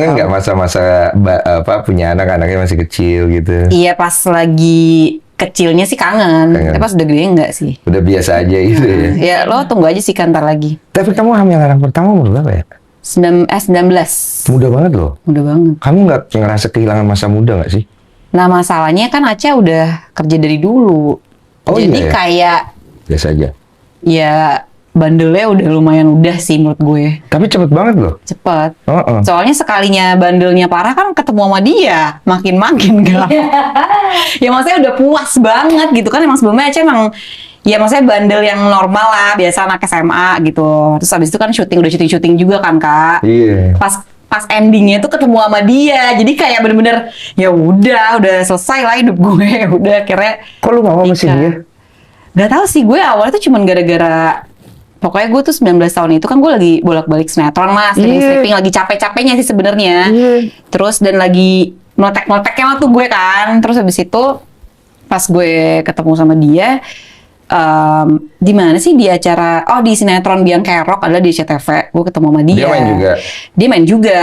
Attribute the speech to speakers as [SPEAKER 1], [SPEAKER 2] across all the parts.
[SPEAKER 1] Enggak masa-masa punya anaknya masih kecil gitu.
[SPEAKER 2] Iya, pas lagi kecilnya sih kangen. Tapi pas udah gede enggak sih.
[SPEAKER 1] Udah biasa aja gitu ya.
[SPEAKER 2] Ya lo tunggu aja sih kan, ntar lagi.
[SPEAKER 1] Tapi kamu hamil anak pertama umur berapa ya?
[SPEAKER 2] 19.
[SPEAKER 1] Muda banget loh.
[SPEAKER 2] Muda banget.
[SPEAKER 1] Kamu nggak ngerasa kehilangan masa muda nggak sih?
[SPEAKER 2] Nah masalahnya kan Aca udah kerja dari dulu.
[SPEAKER 1] Oh,
[SPEAKER 2] jadi
[SPEAKER 1] iya ya?
[SPEAKER 2] kayak
[SPEAKER 1] Biasa aja.
[SPEAKER 2] ya bandelnya udah lumayan udah sih menurut gue.
[SPEAKER 1] Tapi cepet banget loh.
[SPEAKER 2] Cepet.
[SPEAKER 1] Heeh.
[SPEAKER 2] Soalnya sekalinya bandelnya parah kan ketemu sama dia. Makin-makin kan. Ya maksudnya udah puas banget gitu kan. Emang sebelumnya Aca emang ya maksudnya bandel yang normal lah. Biasa anak SMA gitu. Terus habis itu kan udah syuting juga kan Kak.
[SPEAKER 1] Iya.
[SPEAKER 2] Pas endingnya tuh ketemu sama dia. Jadi kayak bener-bener ya udah selesai lah hidup gue. Udah akhirnya
[SPEAKER 1] Kok lu mau masih dia?
[SPEAKER 2] Gak tahu sih, gue awalnya tuh cuman gara-gara pokoknya gue tuh 19 tahun itu kan gue lagi bolak-balik sinetron lah, stripping lagi capek-capeknya sih sebenarnya. Terus dan lagi meletek-meleteknya waktu gue kan. Terus habis itu pas gue ketemu sama dia di mana sih di acara di sinetron Biang Kerok adalah di CTV. Gue ketemu sama dia.
[SPEAKER 1] Dia main juga.
[SPEAKER 2] Dia main juga.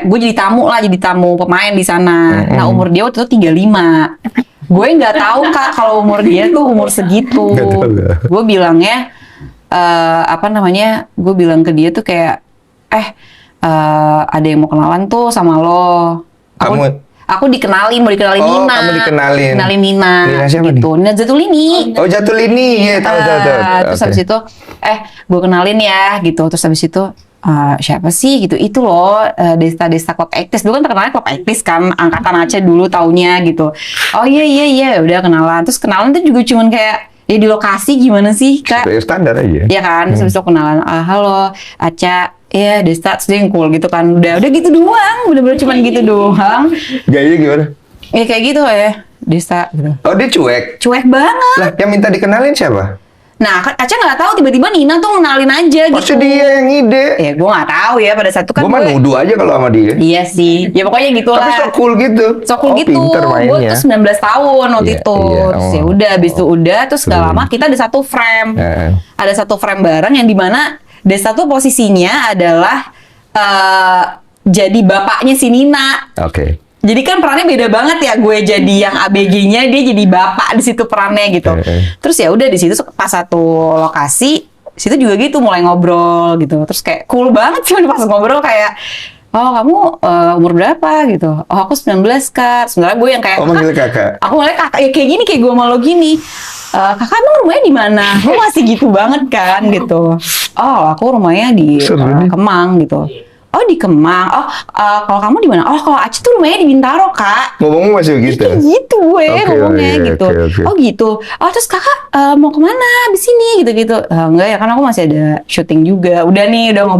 [SPEAKER 2] Gue jadi tamu pemain di sana. Nah, umur dia waktu itu 35. Gue nggak tahu Kak kalau umur dia tuh umur segitu. Gue bilangnya gue bilang ke dia tuh kayak ada yang mau kenalan tuh sama lo. Aku mau dikenalin Nina.
[SPEAKER 1] Kamu dikenalin.
[SPEAKER 2] Kenalin Nina.
[SPEAKER 1] Nina siapa
[SPEAKER 2] gitu.
[SPEAKER 1] nih?
[SPEAKER 2] Nina Zatulini.
[SPEAKER 1] Oh, Zatulini. Iya, tahu.
[SPEAKER 2] Terus habis itu gue kenalin ya gitu. Terus habis itu siapa sih gitu, itu loh Desta Club Actis. Dulu kan terkenalnya Club Actis kan, angkatan Aca dulu taunya gitu. Oh iya udah kenalan. Terus kenalan tuh juga cuman kayak ya di lokasi gimana sih Kak?
[SPEAKER 1] Standar aja.
[SPEAKER 2] Iya kan, terus habis itu kenalan, halo Aca, iya Desta, terus dia yang cool gitu kan. Udah gitu doang, bener-bener cuman gitu doang.
[SPEAKER 1] Gaya gimana?
[SPEAKER 2] Ya kayak gitu ya, Desta gitu.
[SPEAKER 1] Oh, dia cuek?
[SPEAKER 2] Cuek banget.
[SPEAKER 1] Lah, yang minta dikenalin siapa?
[SPEAKER 2] Nah, Aca nggak tahu tiba-tiba Nina tuh ngenalin aja gitu.
[SPEAKER 1] Pasti dia yang ide.
[SPEAKER 2] Ya gue nggak tahu ya pada saat itu kan.
[SPEAKER 1] Gue mah nuduh aja kalau sama dia.
[SPEAKER 2] Iya sih, ya pokoknya gitu lah.
[SPEAKER 1] Tapi so cool gitu.
[SPEAKER 2] Gitu.
[SPEAKER 1] Pinter
[SPEAKER 2] Gue
[SPEAKER 1] mainnya.
[SPEAKER 2] tuh 19 tahun waktu
[SPEAKER 1] Iya,
[SPEAKER 2] itu.
[SPEAKER 1] iya.
[SPEAKER 2] Terus ya udah, abis itu udah. Terus gak lama kita ada satu frame. Ada satu frame bareng yang dimana Desta tuh posisinya adalah jadi bapaknya si Nina.
[SPEAKER 1] Oke.
[SPEAKER 2] Jadi kan perannya beda banget ya, gue jadi yang ABG-nya, dia jadi bapak di situ perannya gitu. Terus ya udah di situ pas satu lokasi, situ juga gitu mulai ngobrol gitu. Terus kayak cool banget sih pas ngobrol kayak, oh kamu umur berapa gitu? Oh aku 19 Kak. Sebenarnya gue yang kayak,
[SPEAKER 1] manggil kakak.
[SPEAKER 2] Aku manggil kakak ya kayak gini, kayak gue malu gini. Kakak emang rumahnya di mana? Lu masih gitu banget kan gitu. Oh aku rumahnya di Kemang gitu. Oh di Kemang. Oh kalau kamu di mana? Oh kalau Aci tuh rumahnya di Bintaro Kak.
[SPEAKER 1] Ngomongnya masih gitu.
[SPEAKER 2] Gitu gue ngomongnya gitu.
[SPEAKER 1] Okay.
[SPEAKER 2] Oh gitu. Oh terus kakak mau kemana? Di sini gitu. Enggak ya kan aku masih ada syuting juga. Udah nih udah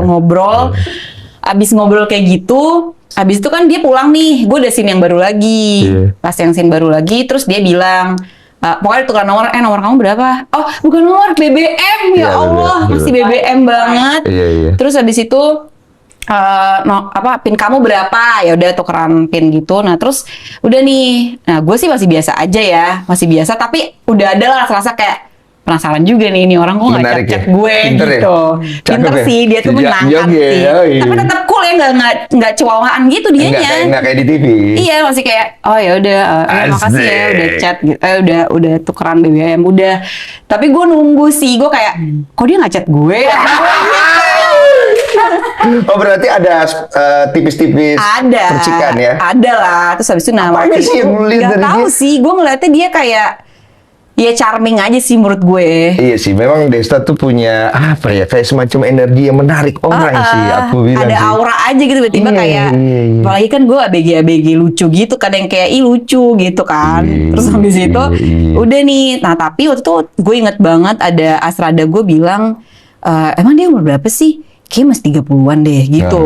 [SPEAKER 2] ngobrol. Abis ngobrol kayak gitu. Abis itu kan dia pulang nih. Gue udah scene yang baru lagi. Pas yang scene baru lagi terus dia bilang, pokoknya tukeran nomor, nomor kamu berapa? Oh bukan nomor, BBM ya Allah, masih BBM banget. Terus habis itu pin kamu berapa? Ya udah tukeran pin gitu. Nah terus udah nih, nah gue sih masih biasa aja ya, tapi udah ada lah rasa kayak penasaran juga nih ini orang kok nggak chat gue
[SPEAKER 1] Pinter
[SPEAKER 2] gitu. Pinter sih dia tuh menyenangkan sih. Tapi tetap cool ya, nggak cewawaan gitu dianya.
[SPEAKER 1] Nggak kayak di TV.
[SPEAKER 2] Iya masih kayak oh ya udah makasih ya udah chat gitu. Udah tukeran BBM udah. Tapi gue nunggu sih, gue kayak kok dia nggak chat gue?
[SPEAKER 1] Oh berarti ada tipis-tipis percikan ya?
[SPEAKER 2] Ada lah. Terus habis itu
[SPEAKER 1] Apanya sih yang lu lihat dari dia?
[SPEAKER 2] Gak tahu sih, gue ngeliatnya dia kayak ya charming aja sih menurut gue.
[SPEAKER 1] Iya sih, memang Desta tuh punya kayak semacam energi yang menarik orang sih, aku bilang
[SPEAKER 2] ada
[SPEAKER 1] sih.
[SPEAKER 2] aura aja gitu tiba-tiba kayak apalagi kan gue ABG lucu gitu, kadang kayak lucu gitu kan. Terus habis itu udah nih. Nah tapi waktu itu gue inget banget ada Asrada gue bilang emang dia umur berapa sih? Kayaknya masih 30-an deh gitu.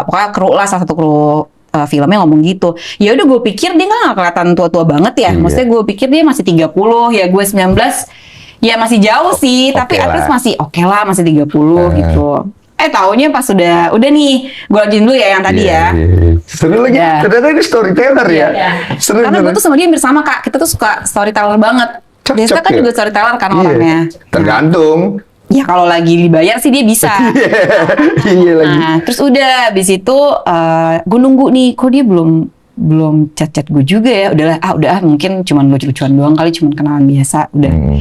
[SPEAKER 2] Pokoknya kru lah, salah satu kru filmnya ngomong gitu. Ya udah gue pikir dia nggak kelihatan tua-tua banget ya. Maksudnya gue pikir dia masih 30, ya gue 19. Ya masih jauh sih, tapi at least masih oke lah, masih 30 gitu. Taunya pas udah nih, gue lanjutin dulu ya yang tadi ya.
[SPEAKER 1] Seru lagi, ternyata ini storyteller ya. Seru.
[SPEAKER 2] Karena gue tuh sama dia bersama Kak, kita tuh suka storyteller banget. Desta kan juga storyteller kan orangnya.
[SPEAKER 1] Tergantung.
[SPEAKER 2] Ya kalau lagi dibayar sih dia bisa.
[SPEAKER 1] Iya lagi.
[SPEAKER 2] Nah, terus udah habis itu gue nunggu nih, kok dia belum chat gue juga ya. Udah mungkin cuman lucu-lucuan doang kali, cuman kenalan biasa. Udah.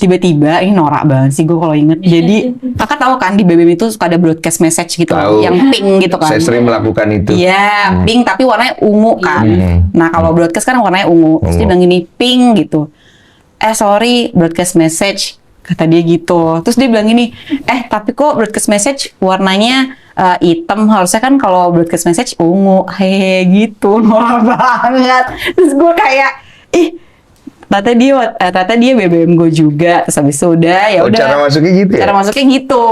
[SPEAKER 2] Tiba-tiba ini norak banget sih gue kalau inget. Jadi kakak tahu kan di BBM itu suka ada broadcast message gitu,
[SPEAKER 1] Tahu.
[SPEAKER 2] yang pink gitu kan.
[SPEAKER 1] Saya sering melakukan itu.
[SPEAKER 2] Iya, pink tapi warnanya ungu kan. Nah kalau broadcast kan warnanya ungu. Terus dia bilang gini, pink gitu. Sorry, broadcast message. Kata dia gitu. Terus dia bilang gini, tapi kok broadcast message warnanya hitam, harusnya kan kalau broadcast message ungu. Hehe gitu, norak banget. Terus gue kayak, ternyata dia BBM gue juga. Terus habis itu udah, ya udah.
[SPEAKER 1] Cara masuknya gitu ya?
[SPEAKER 2] Cara masuknya gitu.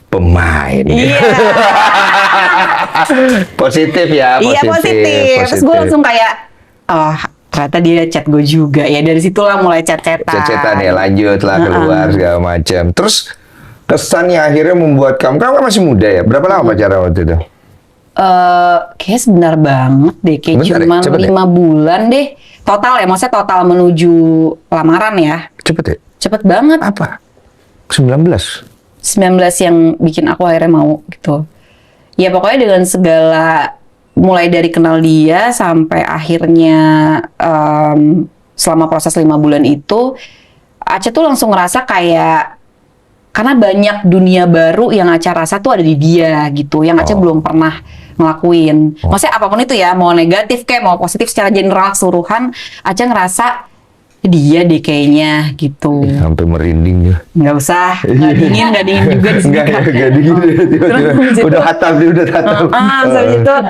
[SPEAKER 1] Pemain.
[SPEAKER 2] Iya.
[SPEAKER 1] Positif ya, positif.
[SPEAKER 2] Iya positif. Terus gue langsung kayak, ternyata dia chat gue juga. Ya dari situlah mulai chat-chatan.
[SPEAKER 1] Cecetan ya, lanjut lah keluar segala macam. Terus kesannya akhirnya membuat kamu kan masih muda ya. Berapa lama pacaran waktu itu?
[SPEAKER 2] Kayaknya sebentar banget deh. Kayak cuma 5 bulan deh. Total ya, maksudnya total menuju lamaran ya.
[SPEAKER 1] Cepet ya?
[SPEAKER 2] Cepet banget.
[SPEAKER 1] Apa? 19?
[SPEAKER 2] 19 yang bikin aku akhirnya mau gitu. Ya pokoknya dengan segala, mulai dari kenal dia sampai akhirnya selama proses 5 bulan itu, Aca tuh langsung ngerasa kayak, karena banyak dunia baru yang Aca rasa tuh ada di dia gitu, yang Aca belum pernah ngelakuin. Maksudnya apapun itu ya, mau negatif kayak mau positif, secara general keseluruhan, Aca ngerasa dia deh kayaknya gitu.
[SPEAKER 1] Sampai merinding ya.
[SPEAKER 2] Nggak usah, nggak dingin juga di sini.
[SPEAKER 1] Nggak dingin. Udah hatam dia, udah hatam.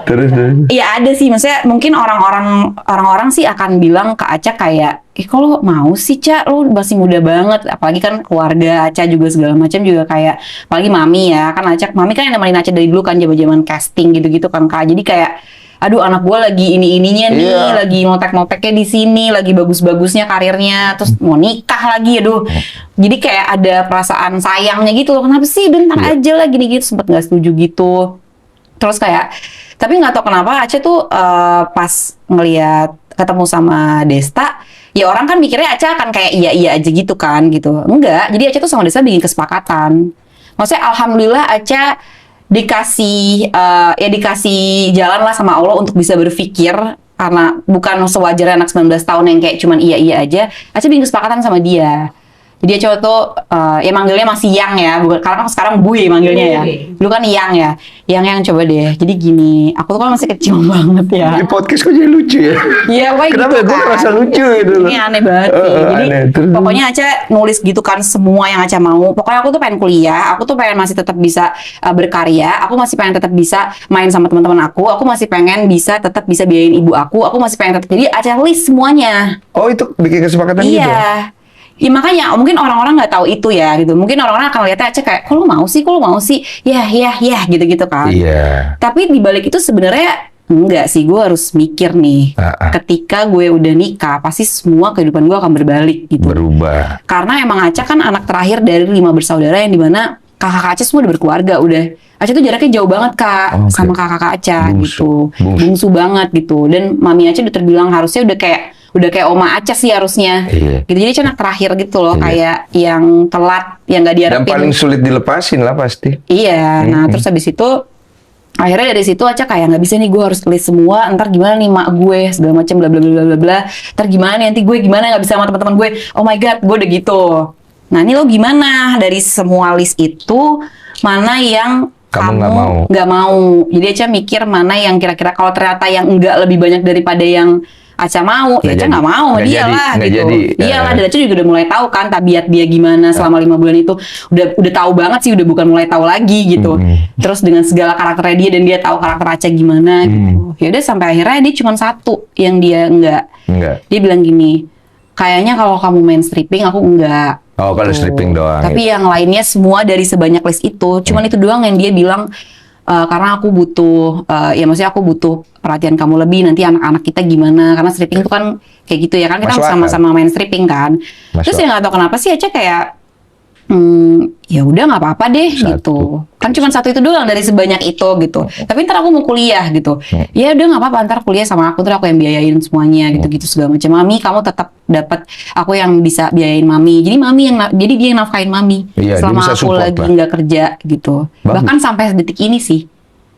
[SPEAKER 2] Terus iya ada sih, maksudnya mungkin orang-orang sih akan bilang ke Aca kayak, kok lo mau sih Ca, lo masih muda banget, apalagi kan keluarga Aca juga segala macam juga kayak, apalagi mami ya, kan mami kan yang nemenin Aca dari dulu kan zaman-zaman casting gitu-gitu kan Kak, jadi kayak aduh anak gue lagi ini-ininya nih, lagi ngotek-ngoteknya di sini, lagi bagus-bagusnya karirnya, terus mau nikah lagi, aduh. Jadi kayak ada perasaan sayangnya gitu loh, kenapa sih bentar aja lah gini-gitu, sempet nggak setuju gitu. Terus kayak, tapi nggak tahu kenapa Aca tuh pas ngelihat ketemu sama Desta, ya orang kan mikirnya Aca akan kayak iya aja gitu kan gitu. Enggak, jadi Aca tuh sama Desta bikin kesepakatan. Maksudnya alhamdulillah Aca dikasih jalan lah sama Allah untuk bisa berpikir, karena bukan sewajarnya anak 19 tahun yang kayak cuman iya aja. Aca bikin kesepakatan sama dia. Dia cowok tuh ya manggilnya masih Yang ya, bukan, karena kan sekarang Bui manggilnya ya. Dulu kan Yang ya. Yang coba deh. Jadi gini, aku tuh kan masih kecil banget ya.
[SPEAKER 1] Di podcast kok jadi lucu ya?
[SPEAKER 2] Iya,
[SPEAKER 1] kenapa
[SPEAKER 2] gitu
[SPEAKER 1] gue
[SPEAKER 2] kan.
[SPEAKER 1] merasa lucu gitu loh.
[SPEAKER 2] Ini aneh banget sih. Jadi pokoknya Aca nulis gitu kan semua yang Aca mau. Pokoknya aku tuh pengen kuliah, aku tuh pengen masih tetap bisa berkarya, aku masih pengen tetap bisa main sama teman-teman aku masih pengen bisa tetap bisa biayain ibu aku masih pengen tetap. Jadi Aca list semuanya.
[SPEAKER 1] Oh itu bikin kesepakatan gitu?
[SPEAKER 2] Iya. Ya makanya mungkin orang-orang nggak tahu itu ya gitu. Mungkin orang-orang akan lihatnya Aca kayak, kok lo mau sih, ya gitu-gitu kan.
[SPEAKER 1] Iya.
[SPEAKER 2] Tapi dibalik itu sebenarnya enggak sih, gue harus mikir nih. Ketika gue udah nikah, pasti semua kehidupan gue akan berbalik gitu.
[SPEAKER 1] Berubah.
[SPEAKER 2] Karena emang Aca kan anak terakhir dari 5 bersaudara yang dimana kakak Aca semua udah berkeluarga, Aca tuh jaraknya jauh banget Kak sama kakak Aca gitu. Bungsu banget gitu. Dan mami Aca udah terbilang harusnya udah kayak oma Aca sih harusnya. Gitu. Jadi Aca anak terakhir gitu loh, kayak yang telat, yang nggak diharapin.
[SPEAKER 1] Dan paling sulit dilepasin lah pasti.
[SPEAKER 2] Iya. Nah terus habis itu akhirnya dari situ Aca kayak nggak bisa nih, gue harus list semua, ntar gimana nih mak gue segala macam bla bla bla bla bla, ntar gimana nih nanti gue gimana nggak bisa sama teman-teman gue, oh my god gue udah gitu. Nah ini lo gimana dari semua list itu mana yang kamu nggak mau? Jadi Aca mikir mana yang kira-kira kalau ternyata yang enggak lebih banyak daripada yang Aca mau, ya Aca nggak mau sama dia lah gitu. Iyalah, dan Aca juga udah mulai tahu kan tabiat dia gimana selama 5 bulan itu. Udah tahu banget sih, udah bukan mulai tahu lagi gitu. Terus dengan segala karakternya dia, dan dia tahu karakter Aca gimana gitu. Ya udah sampai akhirnya dia cuma satu yang dia enggak. Dia bilang gini, kayaknya kalau kamu main stripping aku enggak.
[SPEAKER 1] Oh, kalau stripping doang.
[SPEAKER 2] Tapi yang lainnya semua dari sebanyak list itu, cuman itu doang yang dia bilang, karena aku butuh, ya maksudnya aku butuh perhatian kamu lebih, nanti anak-anak kita gimana, karena stripping itu kan kayak gitu ya kan, kita sama-sama main stripping kan. Terus ya nggak tahu kenapa sih Aca kayak Ya udah nggak apa-apa deh
[SPEAKER 1] Satu.
[SPEAKER 2] gitu. Kan cuma satu itu doang dari sebanyak itu gitu. Tapi ntar aku mau kuliah gitu. Ya udah nggak apa-apa, ntar kuliah sama aku, ntar aku yang biayain semuanya gitu-gitu segala macam. Mami kamu tetap dapat, aku yang bisa biayain mami. Jadi jadi dia yang nafkahin mami
[SPEAKER 1] Iya, dia
[SPEAKER 2] selama
[SPEAKER 1] bisa
[SPEAKER 2] aku
[SPEAKER 1] support
[SPEAKER 2] lagi
[SPEAKER 1] lah.
[SPEAKER 2] nggak kerja gitu.
[SPEAKER 1] Bagus.
[SPEAKER 2] Bahkan sampai detik ini sih.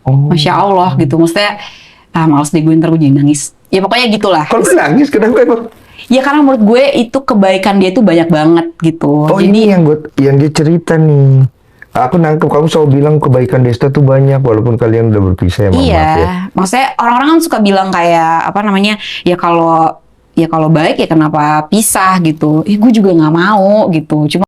[SPEAKER 1] Oh.
[SPEAKER 2] Masya Allah gitu. Maksudnya males deh gue, ntar gue jadi nangis. Ya pokoknya gitulah.
[SPEAKER 1] Kalau nangis kenapa emang?
[SPEAKER 2] Ya karena menurut gue itu kebaikan dia tuh banyak banget gitu.
[SPEAKER 1] Oh, ini yang dia cerita nih. Aku nangkep kamu selalu bilang kebaikan Desta tuh banyak walaupun kalian udah berpisah ya, maaf
[SPEAKER 2] Iya,
[SPEAKER 1] ya.
[SPEAKER 2] maksudnya orang-orang kan suka bilang kayak apa namanya, ya kalau baik ya kenapa pisah gitu. Gue juga nggak mau gitu. Cuma